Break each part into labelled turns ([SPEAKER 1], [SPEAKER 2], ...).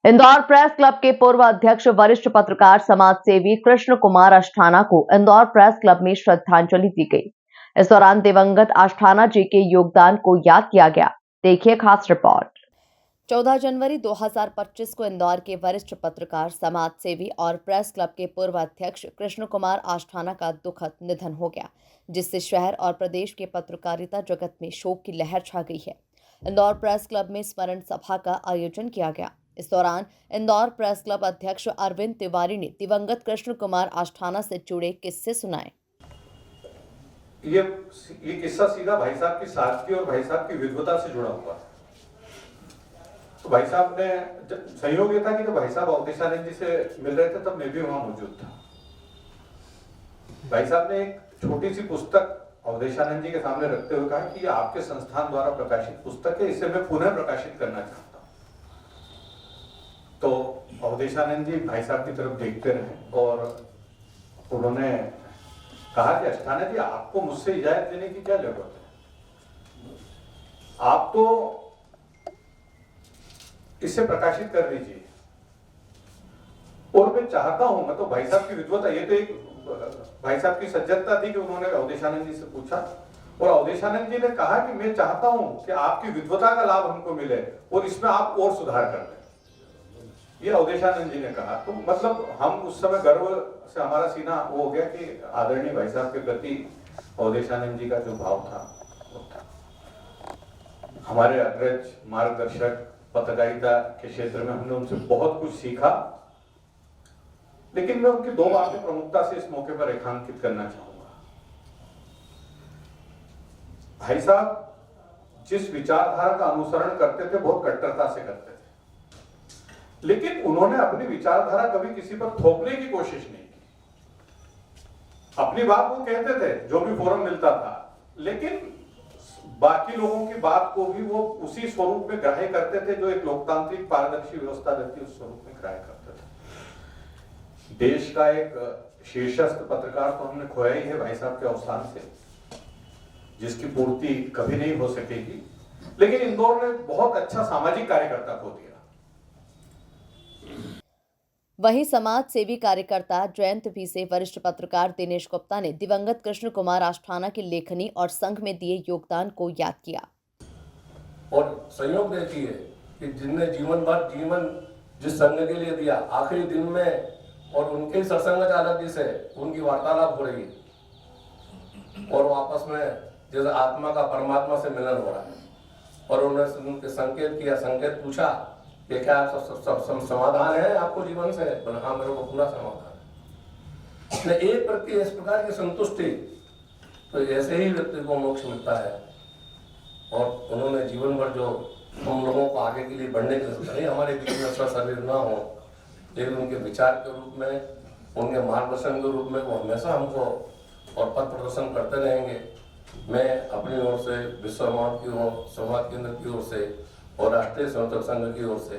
[SPEAKER 1] Indore press club के पूर्व अध्यक्ष वरिष्ठ पत्रकार समाज सेवी कृष्ण कुमार अष्ठाना को इंदौर प्रेस क्लब में श्रद्धांजलि दी गई। इस दौरान दिवंगत अष्ठाना जी के योगदान को याद किया गया। देखिए खास रिपोर्ट। 14 जनवरी 2025 को इंदौर के वरिष्ठ पत्रकार समाज सेवी और प्रेस क्लब के पूर्व अध्यक्ष कृष्ण कुमार अष्ठाना का दुखद निधन हो गया, जिससे शहर और प्रदेश के पत्रकारिता जगत में शोक की लहर छा गई है। इंदौर प्रेस क्लब में स्मरण सभा का आयोजन किया गया। इस दौरान इंदौर प्रेस क्लब अध्यक्ष अरविंद तिवारी ने दिवंगत कृष्ण कुमार अष्ठाना से जुड़े किस्से सुनाए।
[SPEAKER 2] ये किस्सा सीधा भाई साहब की सादगी और भाई साहब की विद्वता से जुड़ा हुआ है। तो भाई साहब ने संयोग ये था कि जब भाई साहब अवधेशानंद जी से मिल रहे थे तब मैं भी वहां मौजूद था। भाई साहब ने एक छोटी सी पुस्तक अवधेशानंद जी के सामने रखते हुए कहा कि ये आपके संस्थान द्वारा प्रकाशित पुस्तक है, इसे मैं पुनः प्रकाशित करना चाहता हूं। तो अवधेशानंद जी भाई साहब की तरफ देखते रहे और उन्होंने कहा कि अष्ठाना जी, आपको मुझसे इजाजत देने की क्या जरूरत है, आप तो इसे प्रकाशित कर दीजिए। और मैं चाहता हूं, मैं तो भाई साहब की विद्वता, ये तो एक भाई साहब की सज्जनता थी कि उन्होंने अवधेशानंद जी से पूछा और अवधेशानंद जी ने कहा कि मैं चाहता हूं कि आपकी विद्वता का लाभ हमको मिले और इसमें आप और सुधार कर दें। ये अवधेशानंद जी ने कहा। तो मतलब हम उस समय गर्व से हमारा सीना वो हो गया कि आदरणीय भाई साहब के प्रति अवधेशानंद जी का जो भाव था वो था। हमारे अग्रज मार्गदर्शक पत्रकारिता के क्षेत्र में हमने उनसे बहुत कुछ सीखा, लेकिन मैं उनकी दो बातें प्रमुखता से इस मौके पर रेखांकित करना चाहूंगा। भाई साहब जिस विचारधारा का अनुसरण करते थे बहुत कट्टरता से करते थे, लेकिन उन्होंने अपनी विचारधारा कभी किसी पर थोपने की कोशिश नहीं की। अपनी बात वो कहते थे जो भी फोरम मिलता था, लेकिन बाकी लोगों की बात को भी वो उसी स्वरूप में ग्राह्य करते थे जो एक लोकतांत्रिक पारदर्शी व्यवस्था रहती है उस स्वरूप में ग्राह्य करते थे। देश का एक शीर्षस्थ पत्रकार तो हमने खोया ही है भाई साहब के अवसान से, जिसकी पूर्ति कभी नहीं हो सकेगी, लेकिन इंदौर ने बहुत अच्छा सामाजिक कार्यकर्ता खो दिया।
[SPEAKER 1] वहीं समाज सेवी कार्यकर्ता जयंत भी से वरिष्ठ पत्रकार दिनेश गुप्ता ने दिवंगत कृष्ण कुमार अष्ठाना की लेखनी और संघ में दिए योगदान को याद किया।
[SPEAKER 3] और संयोग देखिए कि जिनने जीवन जिस संघ के लिए दिया, आखिरी दिन में और उनके सत्संग चालक जी से उनकी वार्तालाप हो रही है और वापस में जैसे आत्मा का परमात्मा से मिलन हो रहा है और उन्होंने संकेत किया, संकेत पूछा कि क्या आप सब समाधान है आपको जीवन से? बोले हाँ, मेरे को पूरा समाधान है। एक प्रति इस प्रकार की संतुष्टि, तो ऐसे ही व्यक्ति को मोक्ष मिलता है। और उन्होंने जीवन भर जो हम लोगों को आगे के लिए बढ़ने के लिए, हमारे बीच में शरीर ना हो, लेकिन उनके विचार के रूप में, उनके मार्गदर्शन के रूप में वो हमेशा हमको और पथ प्रदर्शन करते रहेंगे। मैं अपनी ओर से, विश्व संवाद केंद्र की ओर से और राष्ट्रीय संवर्धक संघ की ओर से,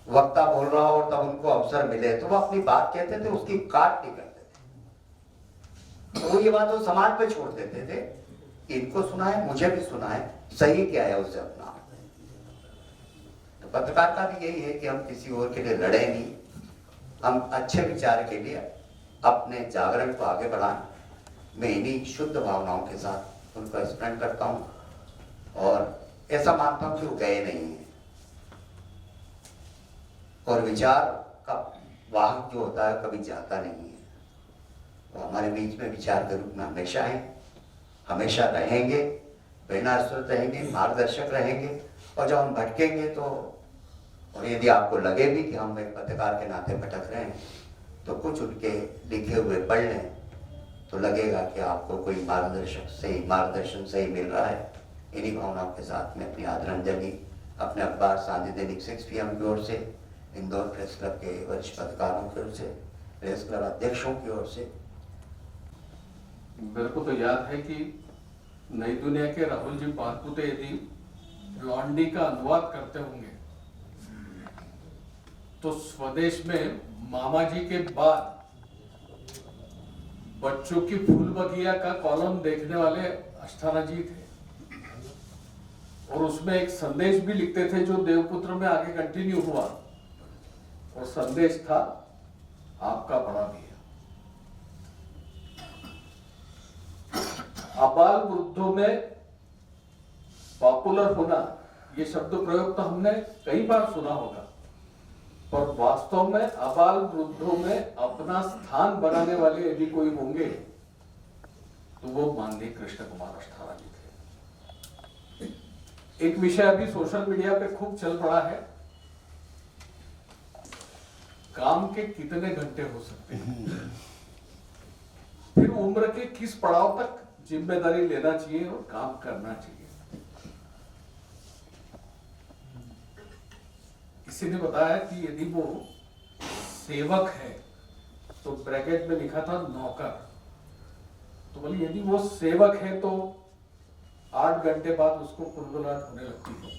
[SPEAKER 4] वक्ता बोल रहा हो और तब उनको अवसर मिले तो वो अपनी बात कहते थे, उसकी काट नहीं करते थे। तो वो ये बात वो समाज पे छोड़ देते थे, इनको सुना है, मुझे भी सुना है, सही क्या है उससे अपना। तो पत्रकारिता भी यही है कि हम किसी और के लिए लड़े नहीं, हम अच्छे विचार के लिए अपने जागरण को आगे बढ़ाएं। मैं इन्हीं शुद्ध भावनाओं के साथ उनको स्मरण करता हूं और ऐसा मानता हूं कि वो गए नहीं है। और विचार का वाहक जो होता है कभी जाता नहीं है, वो हमारे बीच में विचार के रूप में हमेशा है, हमेशा रहेंगे, प्रेरणास्रोत रहेंगे, मार्गदर्शक रहेंगे। और जब हम भटकेंगे तो, और यदि आपको लगे भी कि हम एक पत्रकार के नाते भटक रहे हैं, तो कुछ उनके लिखे हुए पढ़ लें तो लगेगा कि आपको कोई मार्गदर्शन सही मिल रहा है। इन्हीं भावनाओं के साथ में अपनी आदरांजलि अपने अखबार सांझी दैनिक 6 PM की ओर से, इंदौर प्रेस क्लब के वरिष्ठ पत्रकारों की ओर से, प्रेस क्लब अध्यक्षों की ओर से।
[SPEAKER 5] मेरे को तो याद है कि नई दुनिया के राहुल जी पानपुते यदि लॉन्डी का अनुवाद करते होंगे तो स्वदेश में मामा जी के बाद बच्चों की फूल बगिया का कॉलम देखने वाले अष्ठाना जी थे और उसमें एक संदेश भी लिखते थे जो देवपुत्र में आगे कंटिन्यू हुआ और संदेश था आपका बड़ा भैया। आबाल वृद्धों में पॉपुलर होना, ये शब्द प्रयोग तो हमने कई बार सुना होगा, पर वास्तव में आबाल वृद्धों में अपना स्थान बनाने वाले यदि कोई होंगे तो वो माननीय कृष्ण कुमार अष्टाना जी थे। एक विषय अभी सोशल मीडिया पे खूब चल पड़ा है, काम के कितने घंटे हो सकते हैं, फिर उम्र के किस पड़ाव तक जिम्मेदारी लेना चाहिए और काम करना चाहिए। किसी ने बताया कि यदि वो सेवक है तो ब्रैकेट में लिखा था नौकर, तो बोले यदि वो सेवक है तो 8 घंटे बाद उसको कुलबुलाहट होने लगती है,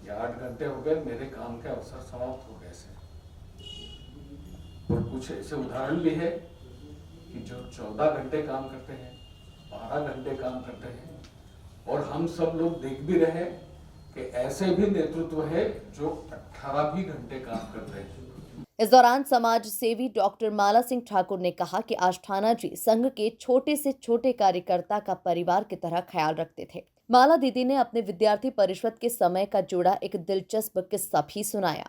[SPEAKER 5] या 8 घंटे हो गए, मेरे काम के अवसर समाप्त हो गए से। और कुछ ऐसे उदाहरण भी है कि जो 14 घंटे काम करते हैं, 12 घंटे काम करते हैं, और हम सब लोग देख भी रहे कि ऐसे भी नेतृत्व है जो 18 भी घंटे काम कर रहे हैं।
[SPEAKER 1] इस दौरान समाज सेवी डॉक्टर माला सिंह ठाकुर ने कहा कि आष्ठाना जी संघ के छोटे से छोटे कार्यकर्ता का परिवार की तरह ख्याल रखते थे। माला दीदी ने अपने विद्यार्थी परिषद के समय का जुड़ा एक दिलचस्प किस्सा भी सुनाया।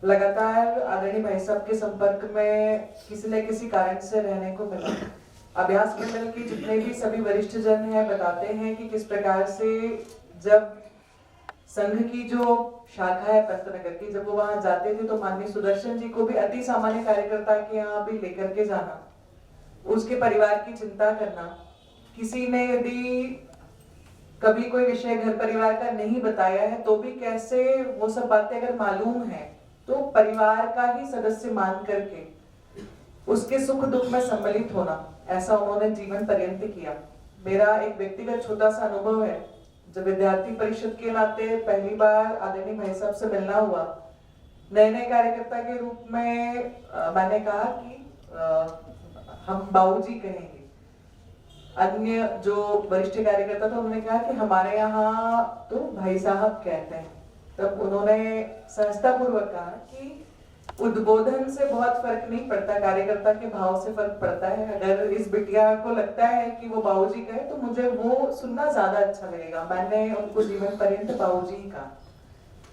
[SPEAKER 6] लगातार आदरणीय भाई साहब के संपर्क में किसी न किसी कारण से रहने को मिला। अभ्यास मंडल के जितने भी सभी वरिष्ठ जन हैं बताते हैं कि किस प्रकार से जब संघ की जो शाखा है पंतनगर की, जब वो वहां जाते थे तो माननीय सुदर्शन जी को भी अति सामान्य कार्यकर्ता के यहाँ भी लेकर के जाना, उसके परिवार की चिंता करना, किसी ने यदि कभी कोई विषय घर परिवार का नहीं बताया है तो भी कैसे वो सब बातें अगर मालूम है तो परिवार का ही सदस्य मान करके उसके सुख दुख में सम्मिलित होना, ऐसा उन्होंने जीवन पर्यंत किया। मेरा एक व्यक्तिगत छोटा सा अनुभव है, जब विद्यार्थी परिषद के नाते पहली बार आदरणीय भाई साहब से मिलना हुआ, नए कार्यकर्ता के रूप में मैंने कहा कि हम बाबूजी कहेंगे। अन्य जो वरिष्ठ कार्यकर्ता था उन्होंने कहा कि हमारे यहाँ तो भाई साहब कहते हैं। तब उन्होंने सहजतापूर्वक कहा कि उद्बोधन से बहुत फर्क नहीं पड़ता, कार्यकर्ता के भाव से फर्क पड़ता है। अगर इस बिटिया को लगता है कि वो बाबूजी कहे तो मुझे वो सुनना ज्यादा अच्छा लगेगा। मैंने उनको जीवन पर्यंत बाबूजी ही कहा।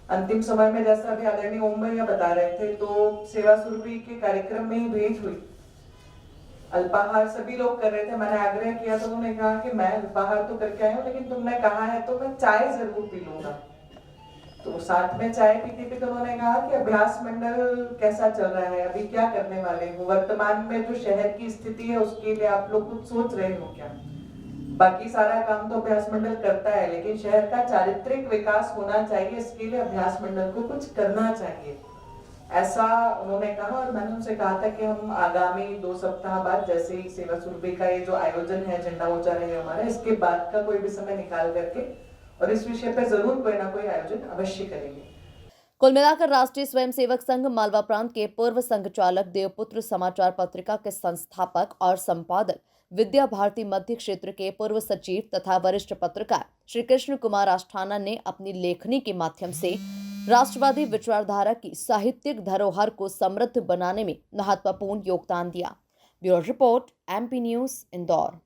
[SPEAKER 6] अंतिम समय में जैसा अभी आदरणीय ओम भैया बता रहे थे, तो सेवा सुरभि के कार्यक्रम में ही भेंट हुई। अल्पाहार सभी लोग कर रहे थे, मैंने आग्रह किया तो उन्होंने कहा कि मैं अल्पाहार तो करके आई हूँ, लेकिन तुमने कहा है तो मैं चाय जरूर पी लूंगा। तो साथ में चाय पीते पीते उन्होंने कहा कि अभ्यास मंडल कैसा चल रहा है, अभी क्या करने वाले हो, वर्तमान में जो शहर की स्थिति है उसके लिए आप लोग कुछ सोच रहे हो क्या? बाकी सारा काम तो अभ्यास मंडल करता है, लेकिन शहर का चारित्रिक विकास होना चाहिए, इसके लिए अभ्यास मंडल को कुछ करना चाहिए, ऐसा उन्होंने कहा। और मैंने उनसे कहा था कि हम आगामी 2 सप्ताह बाद, जैसे ही सेवा सुरभि का ये जो आयोजन है, झंडा ऊंचा रहेगा हमारा, इसके बाद का कोई भी समय निकाल करके और इस विषय पर जरूर कोई ना कोई आयोजन अवश्य करेंगे।
[SPEAKER 1] कुल मिलाकर राष्ट्रीय स्वयंसेवक संघ मालवा प्रांत के पूर्व संघ चालक देवपुत्र समाचार पत्रिका के संस्थापक और संपादक, विद्या भारती मध्य क्षेत्र के पूर्व सचिव तथा वरिष्ठ पत्रकार श्री कृष्ण कुमार अष्टाना ने अपनी लेखनी के माध्यम से राष्ट्रवादी विचारधारा की साहित्यिक धरोहर को समृद्ध बनाने में महत्वपूर्ण योगदान दिया। Bureau report, MP news, Indore.